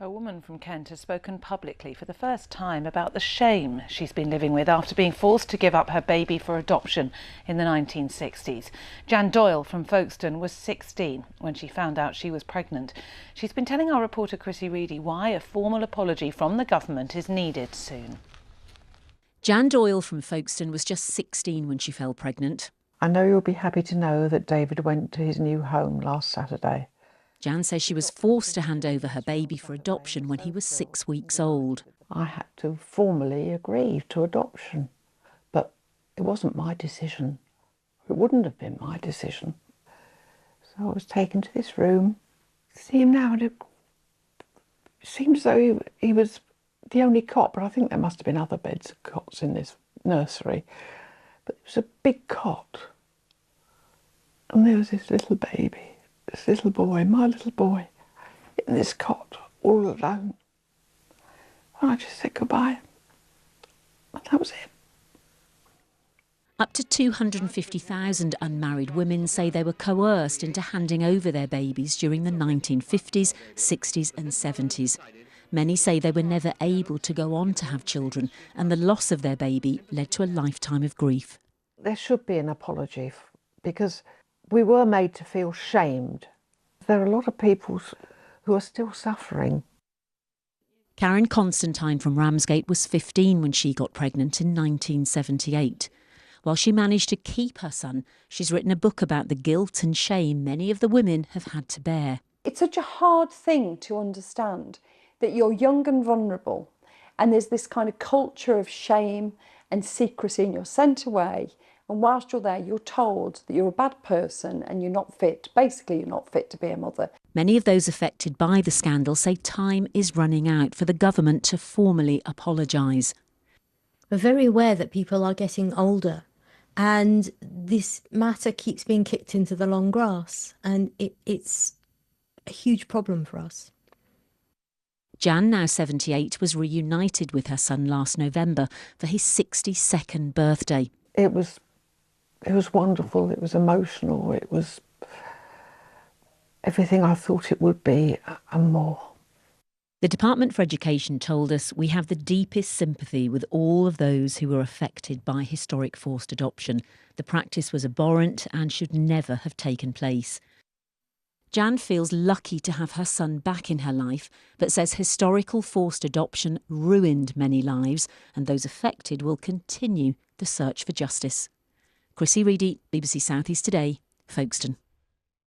A woman from Kent has spoken publicly for the first time about the shame she's been living with after being forced to give up her baby for adoption in the 1960s. Jan Doyle from Folkestone was 16 when she found out she was pregnant. She's been telling our reporter Chrissy Reedy why a formal apology from the government is needed soon. Jan Doyle from Folkestone was just 16 when she fell pregnant. I know you'll be happy to know that David went to his new home last Saturday. Jan says she was forced to hand over her baby for adoption when he was 6 weeks old. I had to formally agree to adoption, but it wasn't my decision. It wouldn't have been my decision. So I was taken to this room. See him now, and it seemed as though he was the only cot, but I think there must have been other beds and cots in this nursery. But it was a big cot, and there was this little baby. This little boy, my little boy, in this cot, all alone. And I just said goodbye. And that was it. Up to 250,000 unmarried women say they were coerced into handing over their babies during the 1950s, 60s and 70s. Many say they were never able to go on to have children, and the loss of their baby led to a lifetime of grief. There should be an apology, because we were made to feel shamed. There are a lot of people who are still suffering. Karen Constantine from Ramsgate was 15 when she got pregnant in 1978. While she managed to keep her son, she's written a book about the guilt and shame many of the women have had to bear. It's such a hard thing to understand that you're young and vulnerable, and there's this kind of culture of shame and secrecy, and you're sent away. And whilst you're there, you're told that you're a bad person and you're not fit. Basically, you're not fit to be a mother. Many of those affected by the scandal say time is running out for the government to formally apologise. We're very aware that people are getting older, and this matter keeps being kicked into the long grass, and it's a huge problem for us. Jan, now 78, was reunited with her son last November for his 62nd birthday. It was wonderful, it was emotional, it was everything I thought it would be and more. The Department for Education told us we have the deepest sympathy with all of those who were affected by historic forced adoption. The practice was abhorrent and should never have taken place. Jan feels lucky to have her son back in her life, but says historical forced adoption ruined many lives, and those affected will continue the search for justice. Chrissy Reedy, BBC South East Today, Folkestone.